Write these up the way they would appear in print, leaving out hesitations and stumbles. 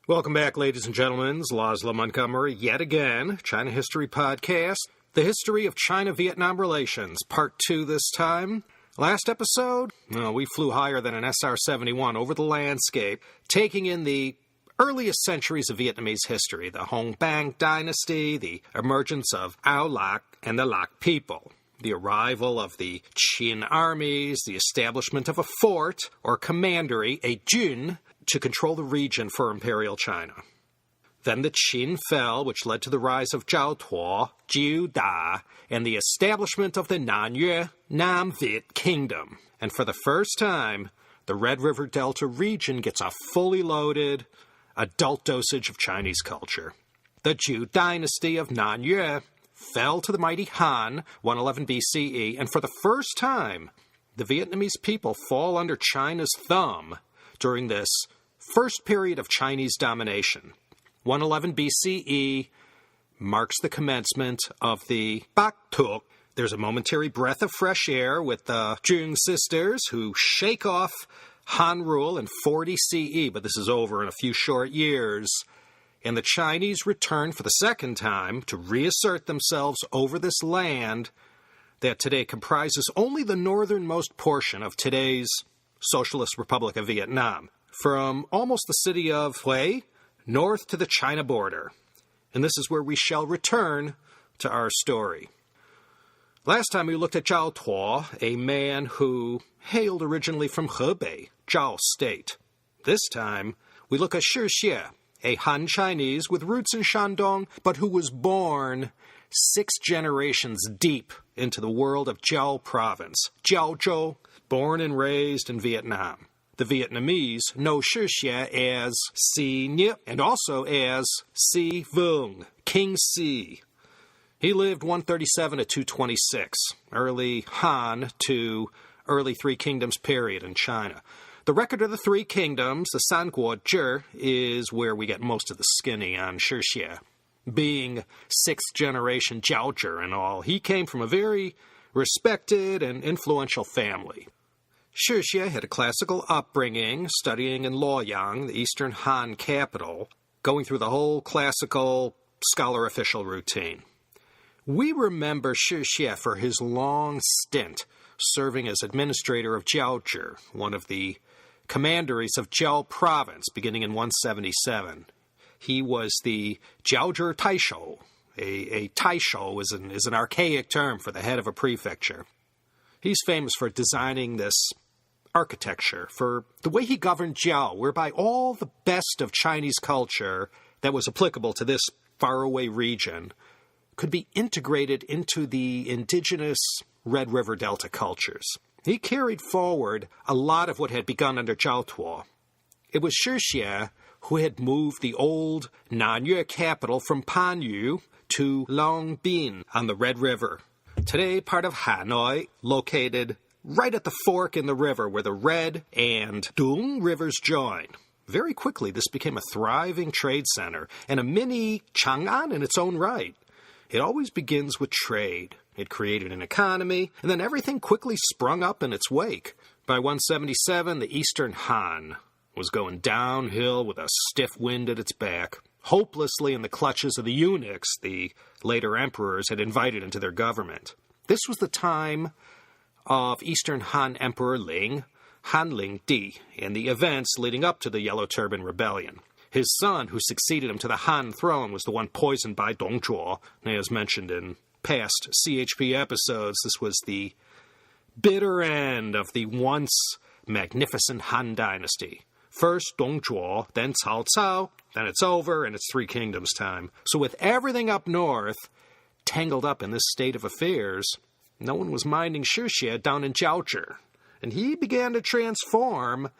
Welcome back, ladies and gentlemen. It's Laszlo Montgomery, yet again, China History Podcast. The history of China-Vietnam relations, part 2 this time. Last episode, we flew higher than an SR-71 over the landscape, taking in the earliest centuries of Vietnamese history, the Hong Bang dynasty, the emergence of Ao Lac and the Lac people, the arrival of the Qin armies, the establishment of a fort or commandery, a Jin, to control the region for Imperial China. Then the Qin fell, which led to the rise of Jiao Tuo, Jiu Da, and the establishment of the Nanyue, Nam-Viet kingdom. And for the first time, the Red River Delta region gets a fully loaded, adult dosage of Chinese culture. The Jiu dynasty of Nanyue fell to the mighty Han, 111 BCE, and for the first time, the Vietnamese people fall under China's thumb during this first period of Chinese domination. 111 BCE marks the commencement of the Bak Tuk. There's a momentary breath of fresh air with the Jung sisters who shake off Han rule in 40 CE, but this is over in a few short years. And the Chinese return for the second time to reassert themselves over this land that today comprises only the northernmost portion of today's Socialist Republic of Vietnam, from almost the city of Hue north to the China border. And this is where we shall return to our story. Last time we looked at Jiao Tuo, a man who hailed originally from Hebei, Jiao State. This time we look at Shi Xie, a Han Chinese with roots in Shandong, but who was born 6 generations deep into the world of Jiao province, Jiaozhou, born and raised in Vietnam. The Vietnamese know Shi Xie as Si Nhie and also as Si Vung, King Si. He lived 137 to 226, early Han to early Three Kingdoms period in China. The record of the Three Kingdoms, the Sanguo Zhi, is where we get most of the skinny on Shi Xie. Being 6th generation Jiaozhi and all, he came from a very respected and influential family. Shi Xie had a classical upbringing, studying in Luoyang, the eastern Han capital, going through the whole classical scholar official routine. We remember Shi Xie for his long stint serving as administrator of Jiaozhi, one of the commanderies of Jiao province, beginning in 177. He was the Jiaozhi Taishou. A Taishou is an archaic term for the head of a prefecture. He's famous for designing this architecture, for the way he governed Jiao, whereby all the best of Chinese culture that was applicable to this faraway region could be integrated into the indigenous Red River Delta cultures. He carried forward a lot of what had begun under Jiao Tuo. It was Shi Xie who had moved the old Nanyue capital from Panyu to Long Bin on the Red River, today part of Hanoi, located right at the fork in the river where the Red and Dung rivers join. Very quickly, this became a thriving trade center and a mini Chang'an in its own right. It always begins with trade. It created an economy, and then everything quickly sprung up in its wake. By 177, the Eastern Han was going downhill with a stiff wind at its back, hopelessly in the clutches of the eunuchs the later emperors had invited into their government. This was the time of Eastern Han Emperor Ling, Han Ling Di, and the events leading up to the Yellow Turban Rebellion. His son, who succeeded him to the Han throne, was the one poisoned by Dong Zhuo. As mentioned in past CHP episodes, this was the bitter end of the once magnificent Han dynasty. First Dong Zhuo, then Cao Cao, then it's over, and it's Three Kingdoms time. So with everything up north tangled up in this state of affairs, no one was minding Shi Xie down in Jiaozhi, and he began to transform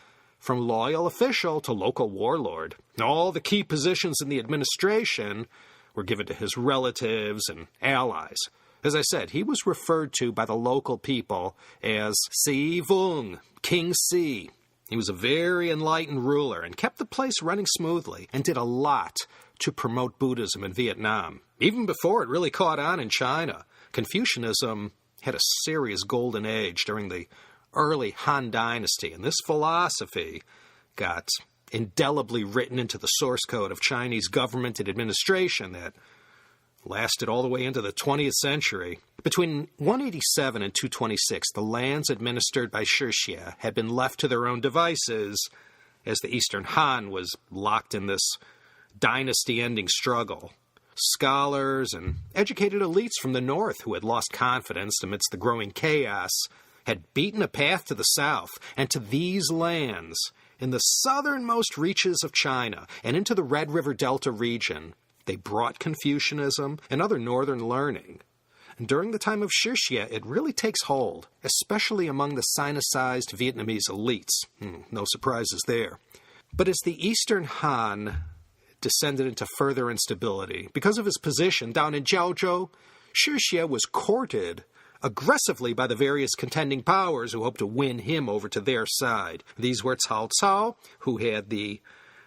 from loyal official to local warlord. All the key positions in the administration were given to his relatives and allies. As I said, he was referred to by the local people as Si Vung, King Si. He was a very enlightened ruler and kept the place running smoothly and did a lot to promote Buddhism in Vietnam. Even before it really caught on in China, Confucianism had a serious golden age during the early Han dynasty, and this philosophy got indelibly written into the source code of Chinese government and administration that lasted all the way into the 20th century. Between 187 and 226, the lands administered by Shi Xie had been left to their own devices as the Eastern Han was locked in this dynasty-ending struggle. Scholars and educated elites from the north who had lost confidence amidst the growing chaos had beaten a path to the south and to these lands in the southernmost reaches of China and into the Red River Delta region. They brought Confucianism and other northern learning. And during the time of Xie Shi, it really takes hold, especially among the Sinicized Vietnamese elites. No surprises there. But as the Eastern Han descended into further instability, because of his position down in Jiao, Xie Shi was courted aggressively by the various contending powers who hoped to win him over to their side. These were Cao, who had the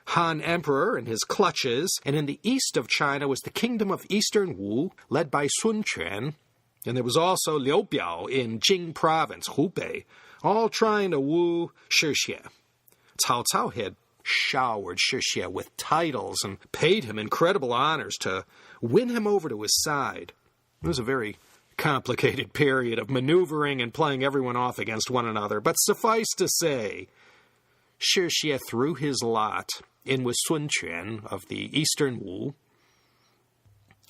Han Emperor in his clutches, and in the east of China was the Kingdom of Eastern Wu, led by Sun Quan, and there was also Liu Biao in Jing Province, Hubei, all trying to woo Xie Shi. Cao had showered Xie Shi with titles and paid him incredible honors to win him over to his side. It was a very complicated period of maneuvering and playing everyone off against one another, but suffice to say, Xie Shi threw his lot in with Sun Quan of the Eastern Wu.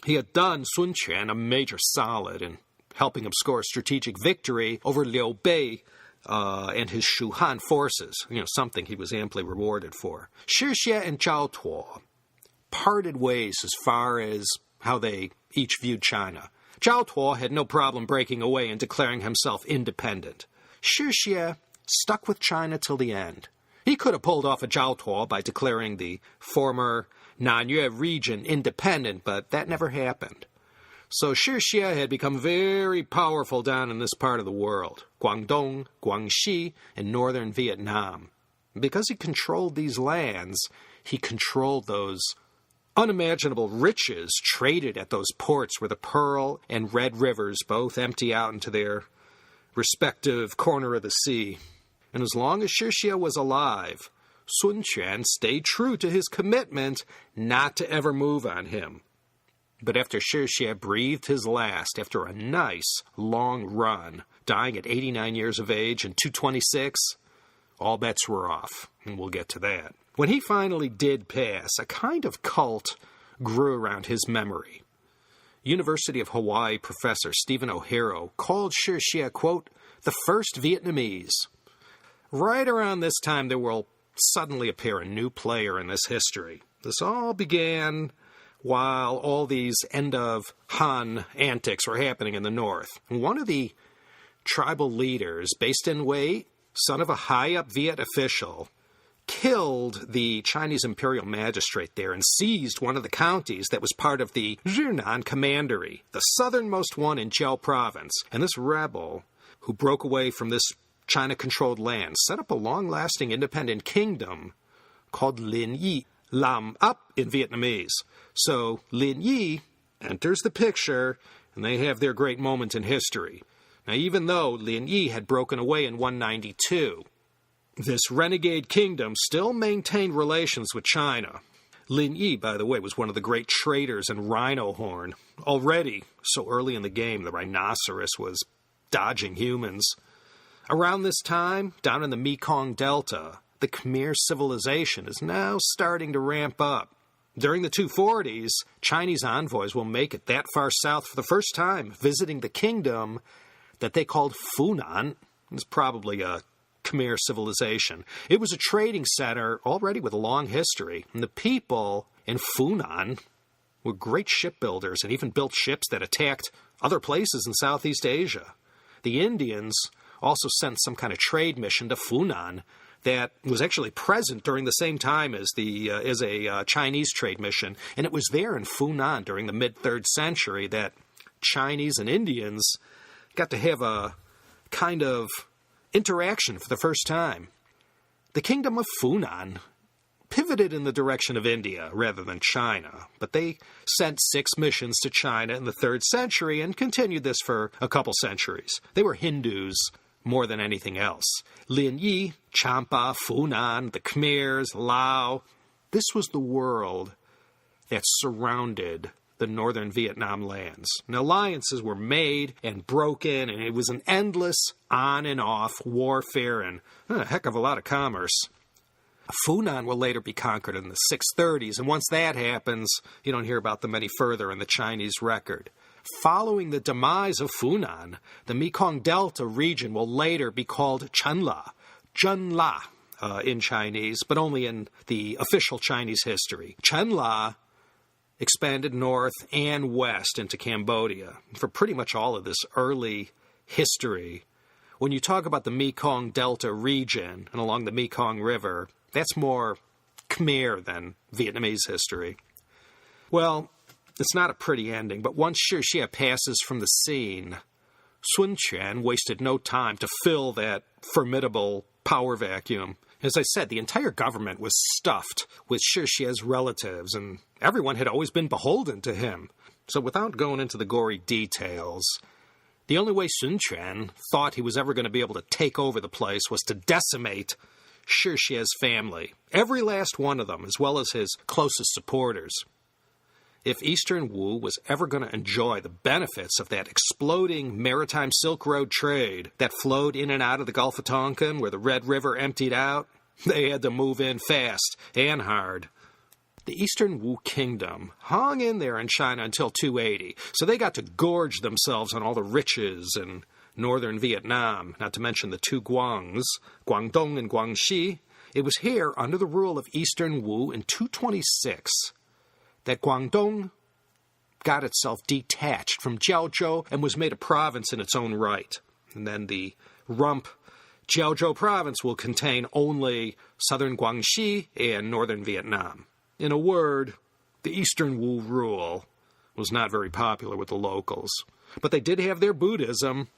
He had done Sun Quan a major solid in helping him score a strategic victory over Liu Bei and his Shu Han forces, something he was amply rewarded for. Xie Shi and Jiao Tuo parted ways as far as how they each viewed China. Jiao Tuo had no problem breaking away and declaring himself independent. Xie Shi stuck with China till the end. He could have pulled off a Jiao Tuo by declaring the former Nanyue region independent, but that never happened. So Xie Shi had become very powerful down in this part of the world, Guangdong, Guangxi, and northern Vietnam. Because he controlled these lands, he controlled those unimaginable riches traded at those ports where the Pearl and Red Rivers both empty out into their respective corner of the sea. And as long as Xie Shi was alive, Sun Quan stayed true to his commitment not to ever move on him. But after Xie Shi breathed his last, after a nice, long run, dying at 89 years of age in 226, all bets were off, and we'll get to that. When he finally did pass, a kind of cult grew around his memory. University of Hawaii professor Stephen O'Hara called Xie Shi, quote, the first Vietnamese. Right around this time, there will suddenly appear a new player in this history. This all began while all these end-of-Han antics were happening in the north. One of the tribal leaders, based in Wei, son of a high-up Viet official, killed the Chinese imperial magistrate there and seized one of the counties that was part of the Zhinan Commandery, the southernmost one in Jiao Province. And this rebel, who broke away from this China-controlled land, set up a long-lasting independent kingdom called Linyi, Lam Up in Vietnamese. So Linyi enters the picture, and they have their great moment in history. Now, even though Linyi had broken away in 192, this renegade kingdom still maintained relations with China. Linyi, by the way, was one of the great traders in rhino horn. Already, so early in the game, the rhinoceros was dodging humans. Around this time, down in the Mekong Delta, the Khmer civilization is now starting to ramp up. During the 240s, Chinese envoys will make it that far south for the first time, visiting the kingdom that they called Funan. It's probably a Khmer civilization. It was a trading center already with a long history, and the people in Funan were great shipbuilders and even built ships that attacked other places in Southeast Asia. The Indians also sent some kind of trade mission to Funan that was actually present during the same time as a Chinese trade mission, and it was there in Funan during the mid-3rd century that Chinese and Indians got to have a kind of interaction for the first time. The kingdom of Funan pivoted in the direction of India rather than China, but they sent 6 missions to China in the 3rd century and continued this for a couple centuries. They were Hindus, more than anything else. Linyi, Champa, Funan, the Khmers, Lao. This was the world that surrounded the northern Vietnam lands. And alliances were made and broken, and it was an endless on and off warfare and a heck of a lot of commerce. Funan will later be conquered in the 630s, and once that happens, you don't hear about them any further in the Chinese record. Following the demise of Funan, the Mekong Delta region will later be called Chunla, Junla in Chinese, but only in the official Chinese history. Chunla expanded north and west into Cambodia. For pretty much all of this early history, when you talk about the Mekong Delta region and along the Mekong River, that's more Khmer than Vietnamese history. Well, it's not a pretty ending, but once Shi Xie passes from the scene, Sun Quan wasted no time to fill that formidable power vacuum. As I said, the entire government was stuffed with Shi Xie's relatives, and everyone had always been beholden to him. So without going into the gory details, the only way Sun Quan thought he was ever going to be able to take over the place was to decimate Shi Xie's family, every last one of them, as well as his closest supporters. If Eastern Wu was ever going to enjoy the benefits of that exploding maritime Silk Road trade that flowed in and out of the Gulf of Tonkin where the Red River emptied out, they had to move in fast and hard. The Eastern Wu Kingdom hung in there in China until 280, so they got to gorge themselves on all the riches in northern Vietnam, not to mention the two Guangs, Guangdong and Guangxi. It was here, under the rule of Eastern Wu in 226, that Guangdong got itself detached from Jiao and was made a province in its own right. And then the rump Jiao province will contain only southern Guangxi and northern Vietnam. In a word, the Eastern Wu rule was not very popular with the locals. But they did have their Buddhism.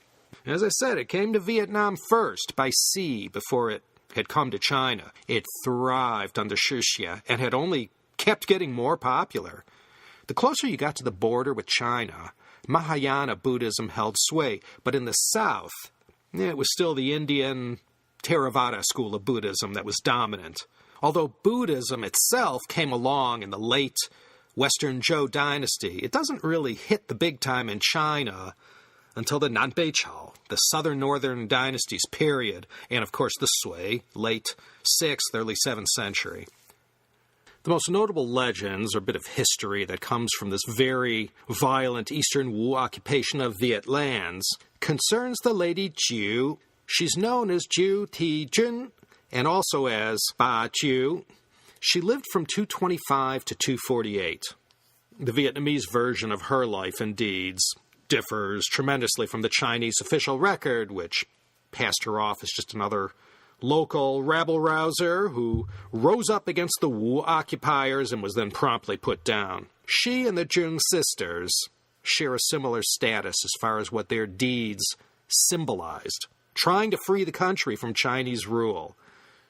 As I said, it came to Vietnam first by sea before it had come to China. It thrived under Shi Xie and had only kept getting more popular. The closer you got to the border with China, Mahayana Buddhism held sway, but in the south, it was still the Indian Theravada school of Buddhism that was dominant. Although Buddhism itself came along in the late Western Zhou dynasty, it doesn't really hit the big time in China until the Nanzhao, the southern-northern dynasties period, and of course the Sui, late 6th, early 7th century. The most notable legends, or bit of history that comes from this very violent Eastern Wu occupation of Viet lands, concerns the lady Jiao. She's known as Jiao Ti Jun, and also as Ba Jiao. She lived from 225 to 248. The Vietnamese version of her life and deeds differs tremendously from the Chinese official record, which passed her off as just another local rabble-rouser who rose up against the Wu occupiers and was then promptly put down. She and the Jung sisters share a similar status as far as what their deeds symbolized, trying to free the country from Chinese rule.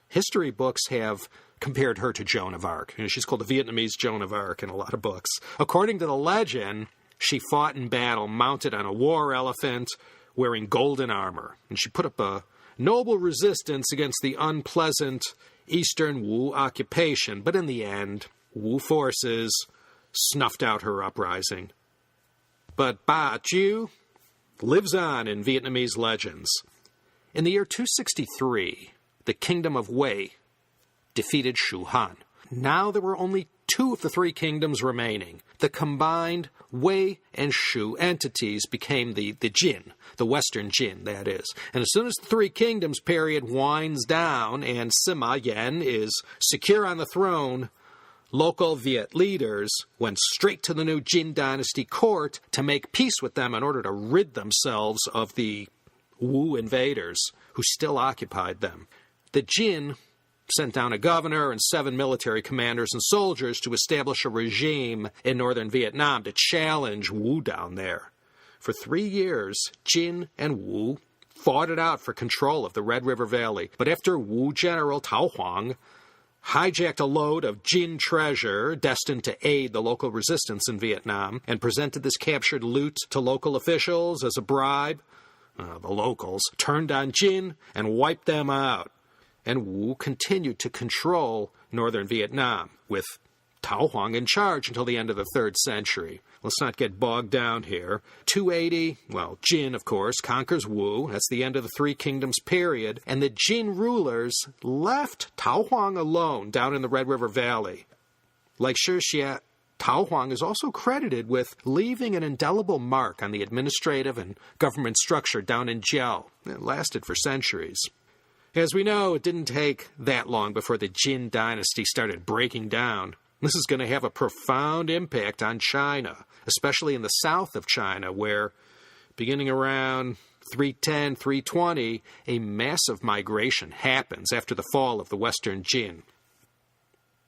History books have compared her to Joan of Arc. She's called the Vietnamese Joan of Arc in a lot of books. According to the legend, she fought in battle mounted on a war elephant, wearing golden armor, and she put up a noble resistance against the unpleasant Eastern Wu occupation, but in the end, Wu forces snuffed out her uprising. But Ba Jiao lives on in Vietnamese legends. In the year 263, the kingdom of Wei defeated Shu Han. Now there were only two of the three kingdoms remaining. The combined Wei and Shu entities became the Jin, the Western Jin, that is. And as soon as the Three Kingdoms period winds down and Sima Yan is secure on the throne, local Viet leaders went straight to the new Jin dynasty court to make peace with them in order to rid themselves of the Wu invaders who still occupied them. The Jin sent down a governor and 7 military commanders and soldiers to establish a regime in northern Vietnam to challenge Wu down there. For 3 years, Jin and Wu fought it out for control of the Red River Valley. But after Wu general Tao Huang hijacked a load of Jin treasure destined to aid the local resistance in Vietnam and presented this captured loot to local officials as a bribe, the locals, turned on Jin and wiped them out. And Wu continued to control northern Vietnam, with Tao Huang in charge until the end of the 3rd century. Let's not get bogged down here. 280, Jin, of course, conquers Wu. That's the end of the Three Kingdoms period. And the Jin rulers left Tao Huang alone down in the Red River Valley. Like Shi Xie, Tao Huang is also credited with leaving an indelible mark on the administrative and government structure down in Jiao. It lasted for centuries. As we know, it didn't take that long before the Jin dynasty started breaking down. This is going to have a profound impact on China, especially in the south of China, where, beginning around 310, 320, a massive migration happens after the fall of the Western Jin.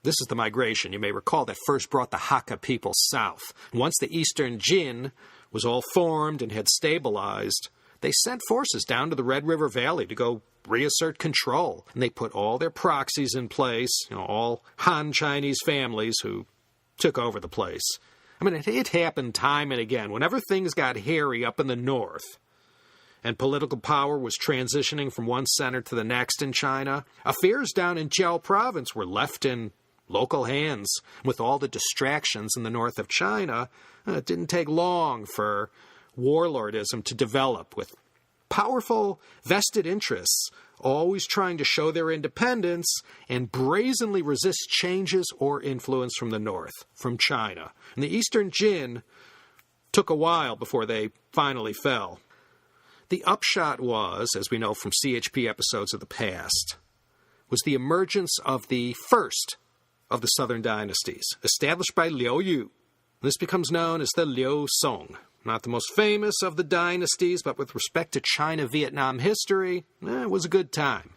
This is the migration, you may recall, that first brought the Hakka people south. Once the Eastern Jin was all formed and had stabilized, they sent forces down to the Red River Valley to go reassert control. And they put all their proxies in place, all Han Chinese families who took over the place. I mean, it happened time and again. Whenever things got hairy up in the north and political power was transitioning from one center to the next in China, affairs down in Jiao province were left in local hands. With all the distractions in the north of China, it didn't take long for warlordism to develop, with powerful vested interests always trying to show their independence and brazenly resist changes or influence from the north, from China. And the Eastern Jin took a while before they finally fell. The upshot was, as we know from CHP episodes of the past, was the emergence of the first of the southern dynasties, established by Liu Yu. This becomes known as the Liu Song. Not the most famous of the dynasties, but with respect to China-Vietnam history, it was a good time.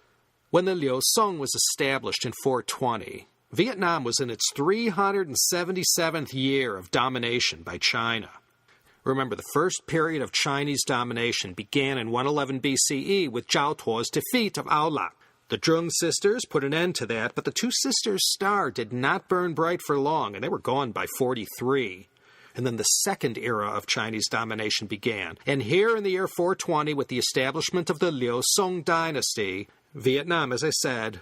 When the Liu Song was established in 420, Vietnam was in its 377th year of domination by China. Remember, the first period of Chinese domination began in 111 BCE with Zhao Tuo's defeat of Aolan. The Zheng sisters put an end to that, but the two sisters' star did not burn bright for long, and they were gone by 43. And then the second era of Chinese domination began. And here in the year 420, with the establishment of the Liu Song dynasty, Vietnam, as I said,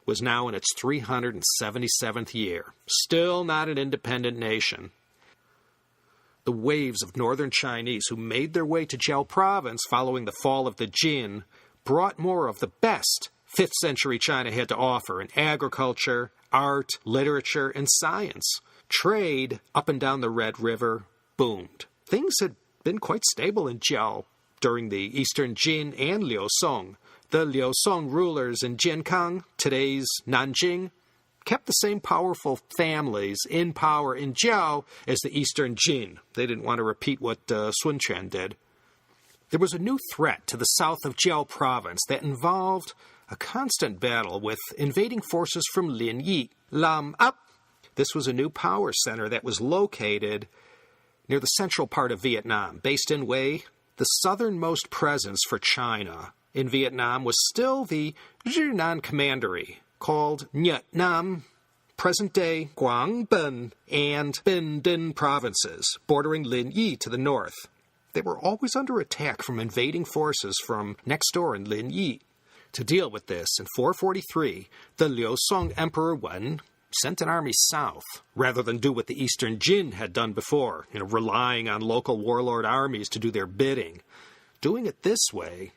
was now in its 377th year. Still not an independent nation. The waves of northern Chinese who made their way to Jiao province following the fall of the Jin brought more of the best 5th century China had to offer in agriculture, art, literature, and science. Trade up and down the Red River boomed. Things had been quite stable in Jiao during the Eastern Jin and Liu Song. The Liu Song rulers in Jiankang, today's Nanjing, kept the same powerful families in power in Jiao as the Eastern Jin. They didn't want to repeat what Sun Quan did. There was a new threat to the south of Jiao province that involved a constant battle with invading forces from Linyi. This was a new power center that was located near the central part of Vietnam. Based in Hue, the southernmost presence for China in Vietnam was still the Jinan Commandery, called Nhật Nam, present-day Quang Binh and Binh Dinh provinces, bordering Linyi to the north. They were always under attack from invading forces from next door in Linyi. To deal with this, in 443, the Liu Song Emperor Wen sent an army south, rather than do what the Eastern Jin had done before, relying on local warlord armies to do their bidding. Doing it this way,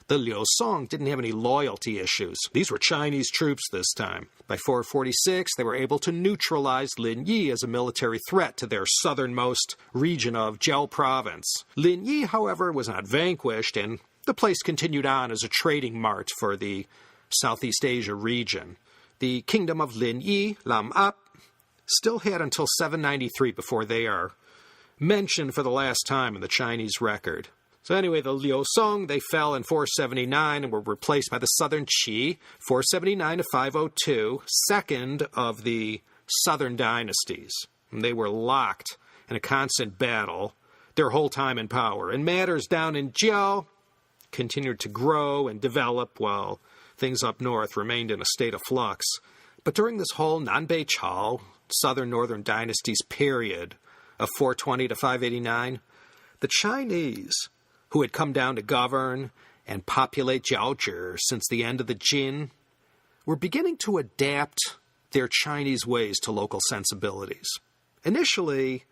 the Liu Song didn't have any loyalty issues. These were Chinese troops this time. By 446, they were able to neutralize Linyi as a military threat to their southernmost region of Jiao province. Linyi, however, was not vanquished, and the place continued on as a trading mart for the Southeast Asia region. The kingdom of Linyi, Lam Ap, still had until 793 before they are mentioned for the last time in the Chinese record. So anyway, the Liu Song, they fell in 479 and were replaced by the Southern Qi, 479 to 502, second of the southern dynasties. And they were locked in a constant battle their whole time in power. And matters down in Jiao continued to grow and develop while things up north remained in a state of flux. But during this whole Nanbei Chao, southern-northern dynasties period of 420 to 589, the Chinese who had come down to govern and populate Jiao since the end of the Jin, were beginning to adapt their Chinese ways to local sensibilities. Initially,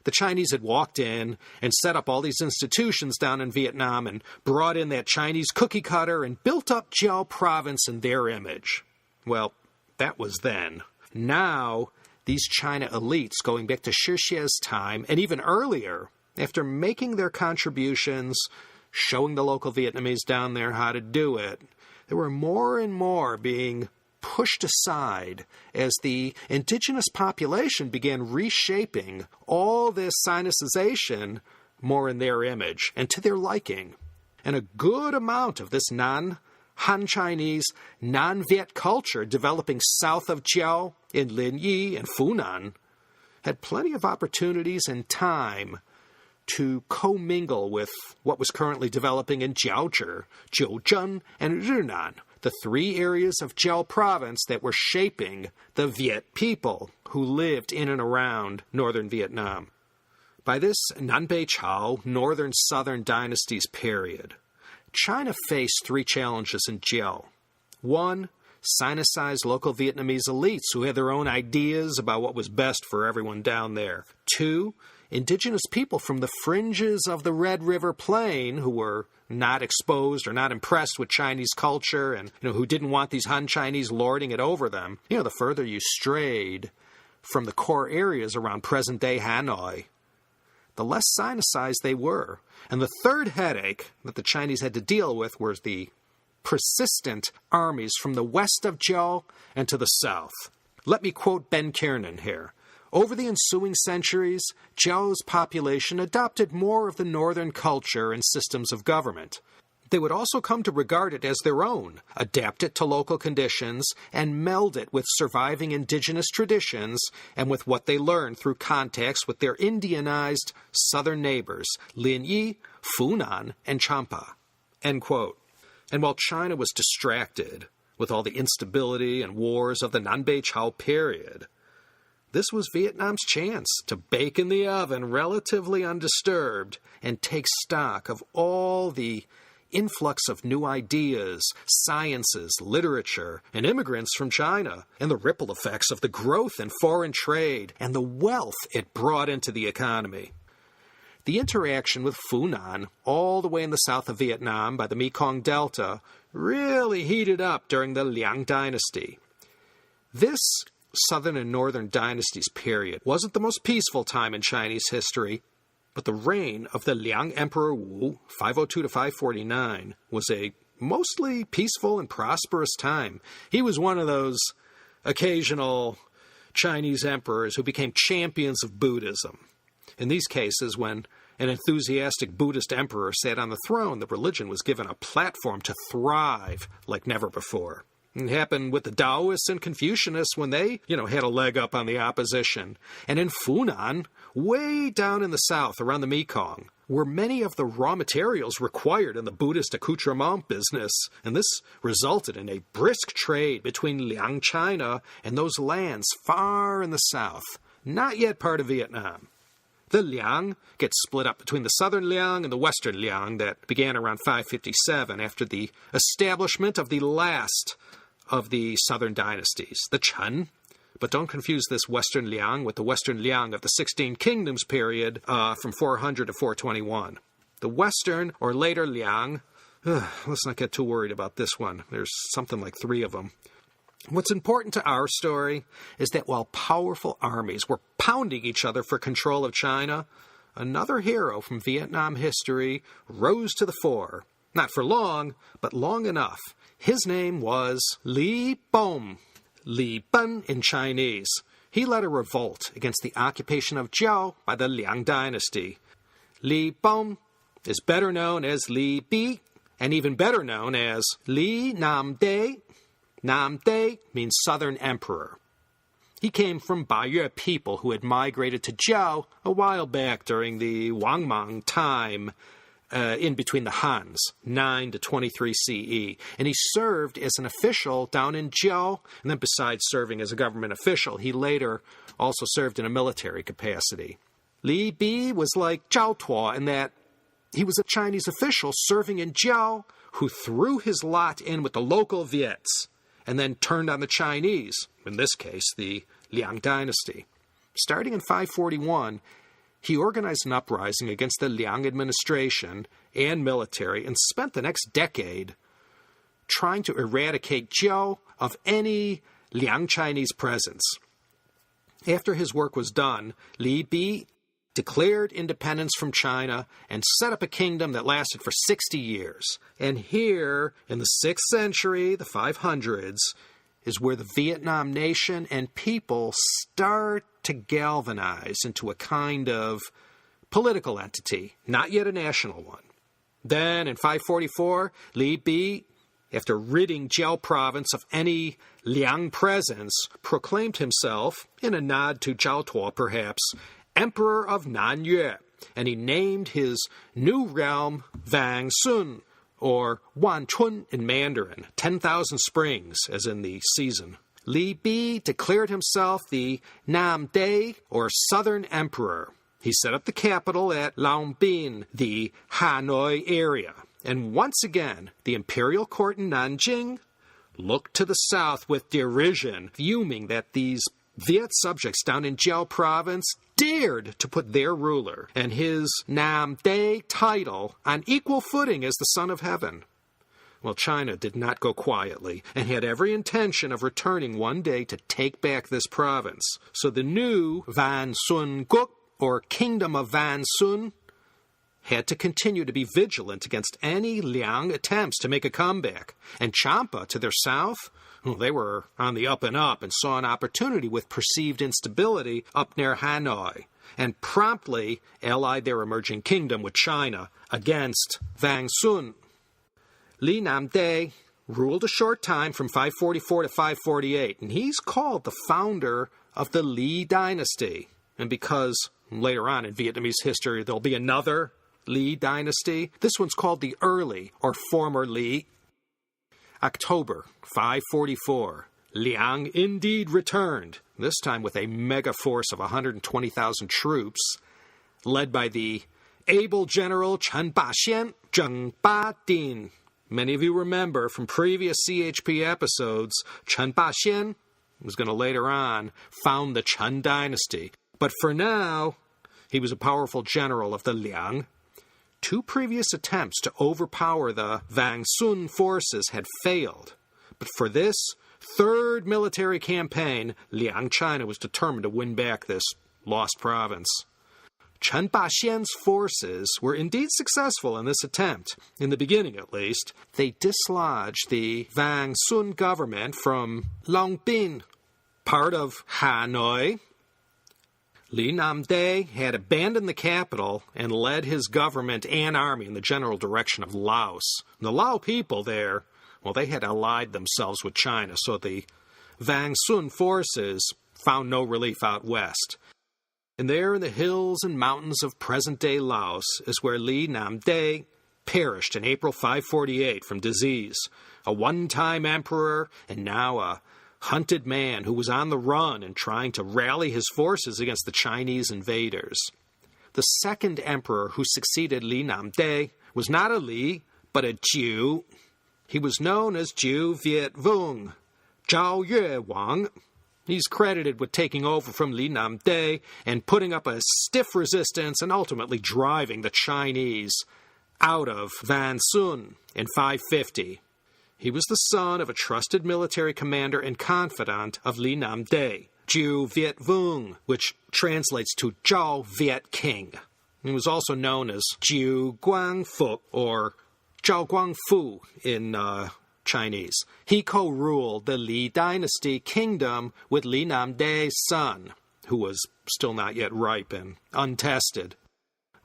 the Chinese had walked in and set up all these institutions down in Vietnam and brought in that Chinese cookie cutter and built up Jiao province in their image. Well, that was then. Now, these China elites, going back to Shi Xie's time and even earlier, after making their contributions, showing the local Vietnamese down there how to do it, there were more and more being pushed aside as the indigenous population began reshaping all this Sinicization more in their image and to their liking. And a good amount of this non-Han Chinese, non-Viet culture developing south of Jiao in Linyi and Funan had plenty of opportunities and time to commingle with what was currently developing in Jiaozhi, Jiuzhen, and Runan, the three areas of Jiao province that were shaping the Viet people who lived in and around northern Vietnam. By this Nanbei-Chao, northern-southern dynasties period, China faced three challenges in Jiao. One, Sinicized local Vietnamese elites who had their own ideas about what was best for everyone down there. Two, indigenous people from the fringes of the Red River Plain who were not exposed or not impressed with Chinese culture and who didn't want these Han Chinese lording it over them. The further you strayed from the core areas around present-day Hanoi, the less Sinicized they were. And the third headache that the Chinese had to deal with was the persistent armies from the west of Jiao and to the south. Let me quote Ben Kiernan here. Over the ensuing centuries, Jiao's population adopted more of the northern culture and systems of government. They would also come to regard it as their own, adapt it to local conditions, and meld it with surviving indigenous traditions and with what they learned through contacts with their Indianized southern neighbors, Linyi, Funan, and Champa. End quote. And while China was distracted with all the instability and wars of the Nanbei-Chao period, this was Vietnam's chance to bake in the oven relatively undisturbed and take stock of all the influx of new ideas, sciences, literature, and immigrants from China, and the ripple effects of the growth in foreign trade and the wealth it brought into the economy. The interaction with Funan, all the way in the south of Vietnam by the Mekong Delta, really heated up during the Liang dynasty. This southern and northern dynasties period wasn't the most peaceful time in Chinese history, but the reign of the Liang Emperor Wu, 502 to 549, was a mostly peaceful and prosperous time. He was one of those occasional Chinese emperors who became champions of Buddhism. In these cases, when an enthusiastic Buddhist emperor sat on the throne, the religion was given a platform to thrive like never before. It happened with the Taoists and Confucianists when they, had a leg up on the opposition. And in Funan, way down in the south around the Mekong, were many of the raw materials required in the Buddhist accoutrement business, and this resulted in a brisk trade between Liang China and those lands far in the south, not yet part of Vietnam. The Liang gets split up between the southern Liang and the western Liang that began around 557 after the establishment of the last of the southern dynasties, the Chen. But don't confuse this western Liang with the western Liang of the 16 Kingdoms period from 400 to 421. The western or later Liang, let's not get too worried about this one. There's something like 3 of them. What's important to our story is that while powerful armies were pounding each other for control of China, another hero from Vietnam history rose to the fore. Not for long, but long enough. His name was Li Bom, Li Ben in Chinese. He led a revolt against the occupation of Jiao by the Liang dynasty. Li Bom is better known as Li Bi, and even better known as Li Nam De. Nam De means Southern Emperor. He came from Bayue people who had migrated to Jiao a while back during the Wangmang time, in between the Hans, 9 to 23 CE. And he served as an official down in Jiao, and then besides serving as a government official, he later also served in a military capacity. Li Bi was like Zhao Tuo in that He was a Chinese official serving in Jiao who threw his lot in with the local Viets and then turned on the Chinese, in this case, the Liang dynasty. Starting in 541, he organized an uprising against the Liang administration and military and spent the next decade trying to eradicate Jiao of any Liang Chinese presence. After his work was done, Li Bi declared independence from China and set up a kingdom that lasted for 60 years. And here, in the 6th century, the 500s, is where the Vietnam nation and people start to galvanize into a kind of political entity, not yet a national one. Then, in 544, Li Bi, after ridding Jiao province of any Liang presence, proclaimed himself, in a nod to Jiao Tuo perhaps, Emperor of Nanyue, and he named his new realm Vang Sun, or Wan Chun in Mandarin, 10,000 springs, as in the season. Li Bi declared himself the Nam De, or Southern Emperor. He set up the capital at Long Bin, the Hanoi area. And once again, the imperial court in Nanjing looked to the south with derision, fuming that these Viet subjects down in Jiao province dared to put their ruler and his Nam De title on equal footing as the Son of Heaven. Well, China did not go quietly and had every intention of returning one day to take back this province. So the new Van Sun Guk, or Kingdom of Van Sun, had to continue to be vigilant against any Liang attempts to make a comeback. And Champa, to their south, they were on the up and up and saw an opportunity with perceived instability up near Hanoi, and promptly allied their emerging kingdom with China against Vang Sun. Li Nam De ruled a short time from 544 to 548, and he's called the founder of the Li dynasty. And because later on in Vietnamese history there'll be another Li dynasty, this one's called the early or former Li. October 544, Liang indeed returned, this time with a mega force of 120,000 troops, led by the able general Chen Ba-xian, Zheng Ba-din. Many of you remember from previous CHP episodes, Chen Ba-xian was going to later on found the Chen dynasty. But for now, he was a powerful general of the Liang. 2 previous attempts to overpower the Vang Sun forces had failed, but for this 3rd military campaign, Liang China was determined to win back this lost province. Chen Ba-xian's forces were indeed successful in this attempt. In the beginning, at least, they dislodged the Vang Sun government from Long Bin, part of Hanoi. Li Nam De had abandoned the capital and led his government and army in the general direction of Laos. The Lao people there, well, they had allied themselves with China, so the Vang Sun forces found no relief out west. And there in the hills and mountains of present-day Laos is where Li Nam De perished in April 548 from disease, a one-time emperor and now a hunted man who was on the run and trying to rally his forces against the Chinese invaders. The 2nd emperor who succeeded Li Nam De was not a Li, but a Jiu. He was known as Jiu Viet Vung, Zhao Yue Wang. He's credited with taking over from Li Nam De and putting up a stiff resistance and ultimately driving the Chinese out of Van Sun in 550. He was the son of a trusted military commander and confidant of Li Nam De, Jiu Viet Vung, which translates to Zhao Viet King. He was also known as Jiu Guangfu, or Zhao Guangfu in Chinese. He co-ruled the Li dynasty kingdom with Li Nam De's son, who was still not yet ripe and untested.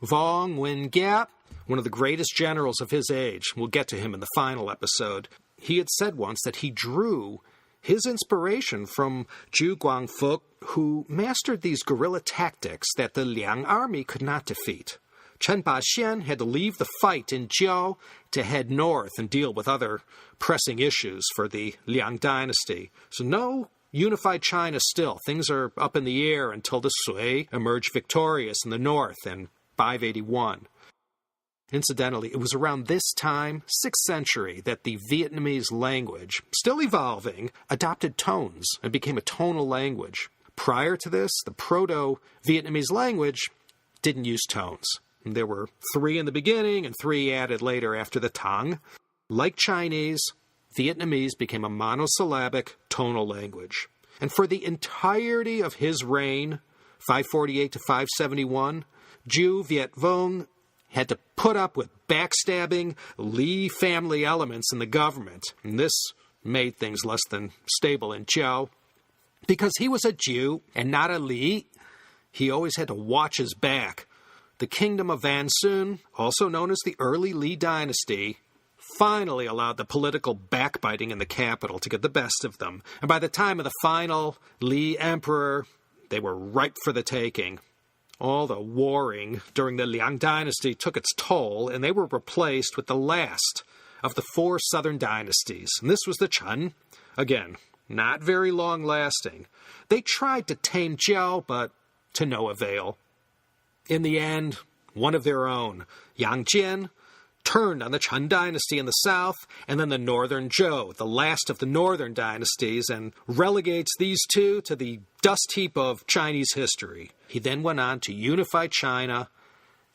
Vong Wen Giap, one of the greatest generals of his age, we'll get to him in the final episode, he had said once that he drew his inspiration from Zhu Guangfu, who mastered these guerrilla tactics that the Liang army could not defeat. Chen Ba-xian had to leave the fight in Jiao to head north and deal with other pressing issues for the Liang dynasty. So no unified China still. Things are up in the air until the Sui emerged victorious in the north in 581. Incidentally, it was around this time, 6th century, that the Vietnamese language, still evolving, adopted tones and became a tonal language. Prior to this, the Proto-Vietnamese language didn't use tones. There were 3 in the beginning and 3 added later after the Tang. Like Chinese, Vietnamese became a monosyllabic tonal language. And for the entirety of his reign, 548 to 571, Jiao Viet Vong had to put up with backstabbing Li family elements in the government. And this made things less than stable in Jiao. Because he was a Jew and not a Li, he always had to watch his back. The kingdom of Van Sun, also known as the early Li dynasty, finally allowed the political backbiting in the capital to get the best of them. And by the time of the final Li emperor, they were ripe for the taking. All the warring during the Liang dynasty took its toll, and they were replaced with the last of the 4 southern dynasties. And this was the Chen. Again, not very long-lasting. They tried to tame Jiao, but to no avail. In the end, one of their own, Yang Jian, turned on the Chen dynasty in the south, and then the northern Zhou, the last of the northern dynasties, and relegates these 2 to the dust heap of Chinese history. He then went on to unify China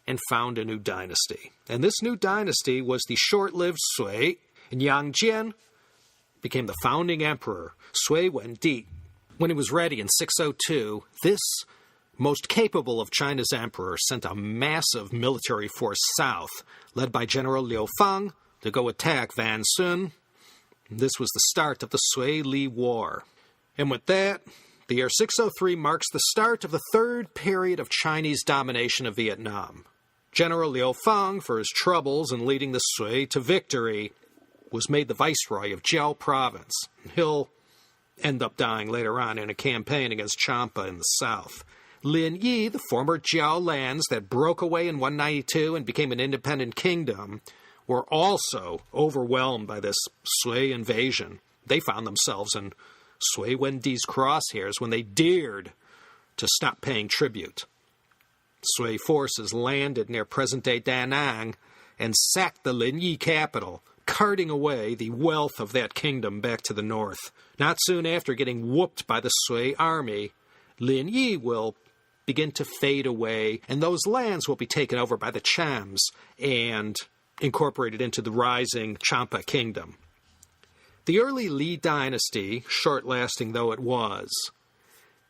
and found a new dynasty. And this new dynasty was the short-lived Sui, and Yang Jian became the founding emperor, Sui Wendi. When he was ready in 602, this most capable of China's emperor sent a massive military force south, led by General Liu Fang, to go attack Van Sun. This was the start of the Sui-Li War. And with that, the year 603 marks the start of the 3rd period of Chinese domination of Vietnam. General Liu Fang, for his troubles in leading the Sui to victory, was made the viceroy of Jiao province. He'll end up dying later on in a campaign against Champa in the south. Linyi, the former Jiao lands that broke away in 192 and became an independent kingdom, were also overwhelmed by this Sui invasion. They found themselves in Sui Wendi's crosshairs when they dared to stop paying tribute. Sui forces landed near present-day Da Nang and sacked the Linyi capital, carting away the wealth of that kingdom back to the north. Not soon after getting whooped by the Sui army, Linyi will begin to fade away, and those lands will be taken over by the Chams and incorporated into the rising Champa kingdom. The early Li dynasty, short-lasting though it was,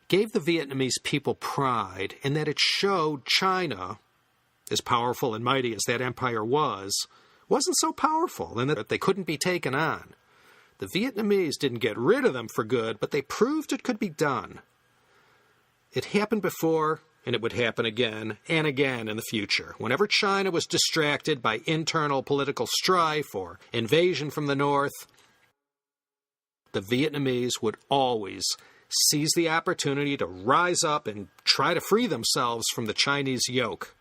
gave the Vietnamese people pride in that it showed China, as powerful and mighty as that empire was, wasn't so powerful and that they couldn't be taken on. The Vietnamese didn't get rid of them for good, but they proved it could be done. It happened before, and it would happen again and again in the future. Whenever China was distracted by internal political strife or invasion from the north, the Vietnamese would always seize the opportunity to rise up and try to free themselves from the Chinese yoke.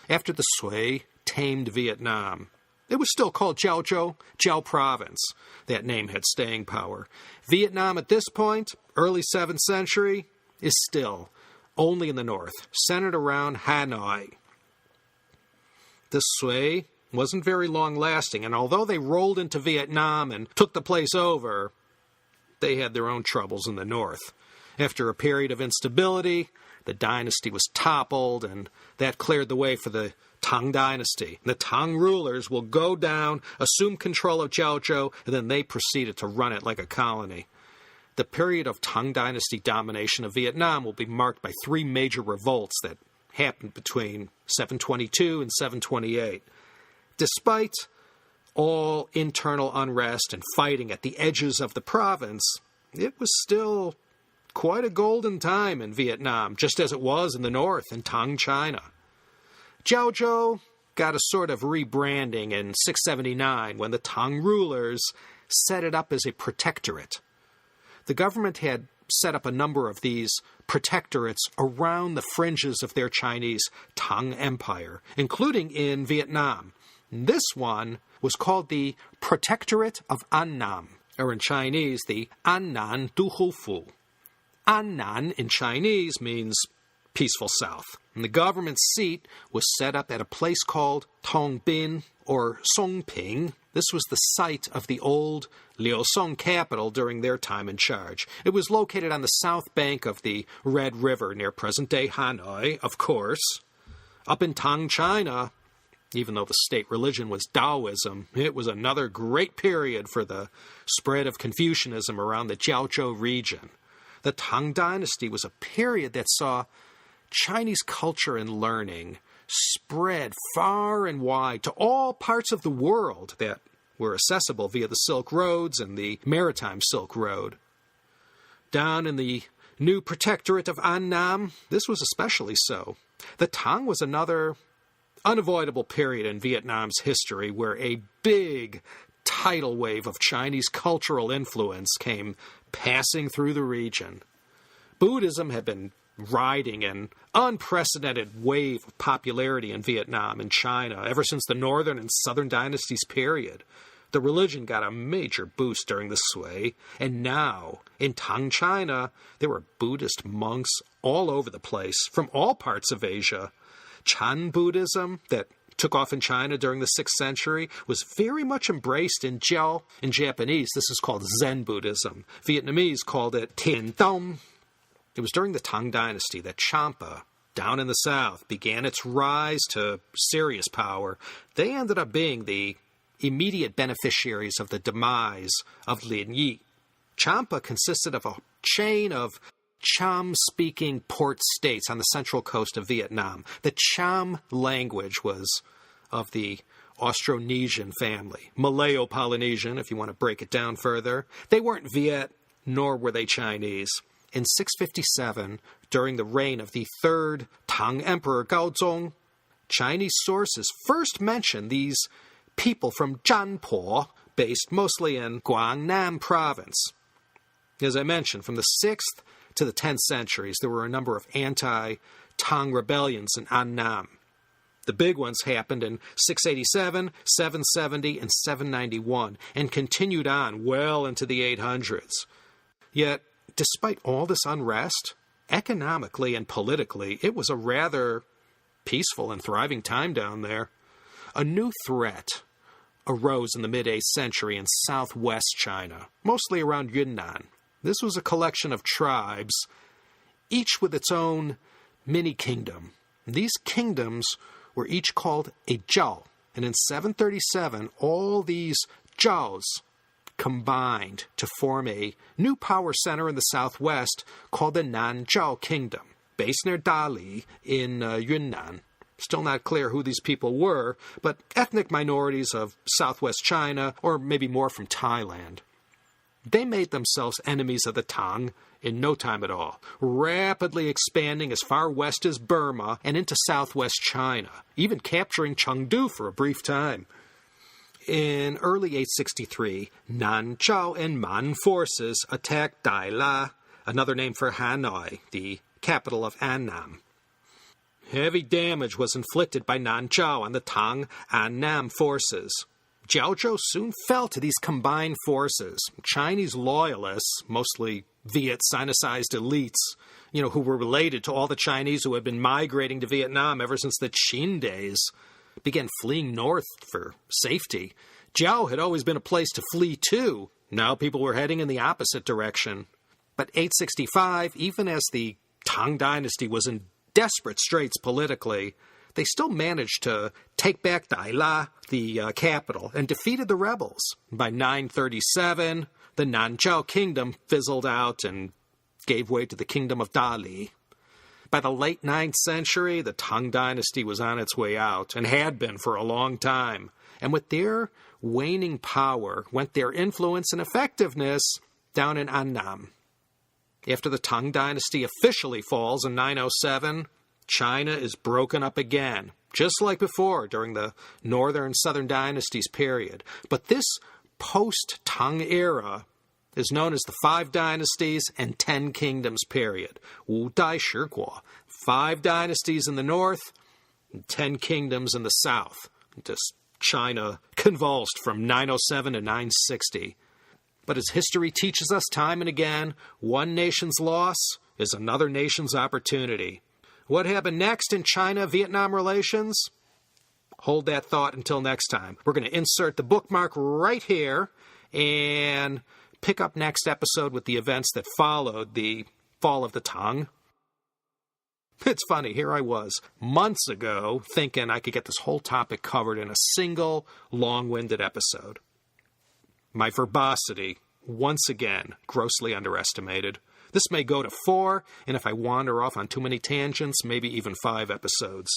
After the Sui tamed Vietnam, it was still called Jiao province. That name had staying power. Vietnam at this point, early 7th century, is still only in the north, centered around Hanoi. The Sui wasn't very long-lasting, and although they rolled into Vietnam and took the place over, they had their own troubles in the north. After a period of instability, the dynasty was toppled, and that cleared the way for the Tang dynasty. The Tang rulers will go down, assume control of Jiao, and then they proceeded to run it like a colony. The period of Tang dynasty domination of Vietnam will be marked by 3 major revolts that happened between 722 and 728. Despite all internal unrest and fighting at the edges of the province, it was still quite a golden time in Vietnam, just as it was in the north in Tang China. Jiao got a sort of rebranding in 679 when the Tang rulers set it up as a protectorate. The government had set up a number of these protectorates around the fringes of their Chinese Tang Empire, including in Vietnam. This one was called the Protectorate of Annam, or in Chinese, the Annan Du Hu Fu. Annan in Chinese means peaceful south. And the government seat was set up at a place called Tongbin, or Songping. This was the site of the old Liaosong capital during their time in charge. It was located on the south bank of the Red River near present-day Hanoi, of course. Up in Tang, China, even though the state religion was Taoism, it was another great period for the spread of Confucianism around the Jiao region. The Tang dynasty was a period that saw Chinese culture and learning spread far and wide to all parts of the world that were accessible via the Silk Roads and the Maritime Silk Road. Down in the new protectorate of Annam, this was especially so. The Tang was another unavoidable period in Vietnam's history where a big tidal wave of Chinese cultural influence came passing through the region. Buddhism had been riding an unprecedented wave of popularity in Vietnam and China ever since the Northern and Southern dynasties period. The religion got a major boost during the sway, and now, in Tang China, there were Buddhist monks all over the place, from all parts of Asia. Chan Buddhism, that took off in China during the 6th century, was very much embraced in Jiao. In Japanese, this is called Zen Buddhism. Vietnamese called it Tien Tông. It was during the Tang dynasty that Champa, down in the south, began its rise to serious power. They ended up being the immediate beneficiaries of the demise of Linyi. Champa consisted of a chain of Cham-speaking port states on the central coast of Vietnam. The Cham language was of the Austronesian family, Malayo-Polynesian, if you want to break it down further. They weren't Viet, nor were they Chinese. In 657, during the reign of the third Tang Emperor Gaozong, Chinese sources first mention these people from Zhanpo, based mostly in Guangnam province. As I mentioned, from the 6th to the 10th centuries, there were a number of anti-Tang rebellions in Annam. The big ones happened in 687, 770, and 791, and continued on well into the 800s. Yet, despite all this unrest, economically and politically, it was a rather peaceful and thriving time down there. A new threat arose in the mid-8th century in southwest China, mostly around Yunnan. This was a collection of tribes, each with its own mini-kingdom. These kingdoms were each called a Jiao, and in 737, all these Jiaos combined to form a new power center in the southwest called the Nanzhao Kingdom, based near Dali in Yunnan. Still not clear who these people were, but ethnic minorities of southwest China, or maybe more from Thailand. They made themselves enemies of the Tang in no time at all, rapidly expanding as far west as Burma and into southwest China, even capturing Chengdu for a brief time. In early 863, Nanzhao and Man forces attacked Daila, another name for Hanoi, the capital of Annam. Heavy damage was inflicted by Nanzhao on the Tang Annam forces. Jiao soon fell to these combined forces. Chinese loyalists, mostly Viets, Sinicized elites, who were related to all the Chinese who had been migrating to Vietnam ever since the Qin days, began fleeing north for safety. Jiao had always been a place to flee too. Now people were heading in the opposite direction. But 865, even as the Tang dynasty was in desperate straits politically, they still managed to take back Daila, the capital, and defeated the rebels. By 937, the Nanzhao kingdom fizzled out and gave way to the kingdom of Dali. By the late 9th century, the Tang dynasty was on its way out, and had been for a long time. And with their waning power went their influence and effectiveness down in Annam. After the Tang dynasty officially falls in 907, China is broken up again, just like before during the Northern Southern dynasties period. But this post-Tang era is known as the 5 Dynasties and 10 Kingdoms period. 五代十国, 5 dynasties in the north, and 10 kingdoms in the south. Just China convulsed from 907 to 960. But as history teaches us time and again, one nation's loss is another nation's opportunity. what happened next in China-Vietnam relations? Hold that thought until next time. We're going to insert the bookmark right here and pick up next episode with the events that followed the fall of the Tang. It's funny, here I was, months ago, thinking I could get this whole topic covered in a single, long-winded episode. My verbosity, once again, grossly underestimated. This may go to 4, and if I wander off on too many tangents, maybe even 5 episodes.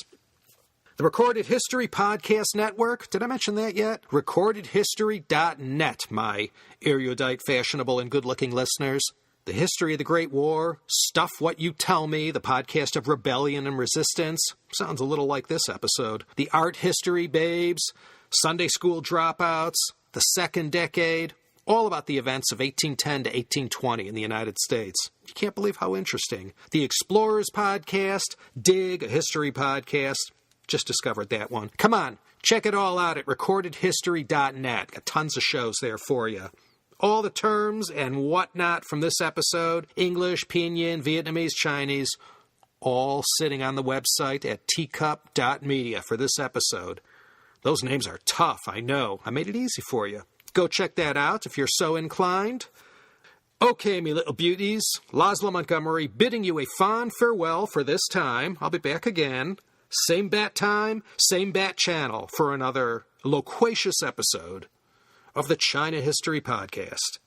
The Recorded History Podcast Network, did I mention that yet? recordedhistory.net, my erudite, fashionable, and good-looking listeners. The History of the Great War, Stuff What You Tell Me, the podcast of rebellion and resistance. Sounds a little like this episode. The Art History Babes, Sunday School Dropouts, The Second Decade, all about the events of 1810 to 1820 in the United States. You can't believe how interesting. The Explorers Podcast, Dig, a history podcast. Just discovered that one. Come on, check it all out at recordedhistory.net. Got tons of shows there for you. All the terms and whatnot from this episode, English, Pinyin, Vietnamese, Chinese, all sitting on the website at teacup.media for this episode. Those names are tough, I know. I made it easy for you. Go check that out if you're so inclined. Okay, me little beauties, Laszlo Montgomery bidding you a fond farewell for this time. I'll be back again. Same bat time, same bat channel for another loquacious episode of the China History Podcast.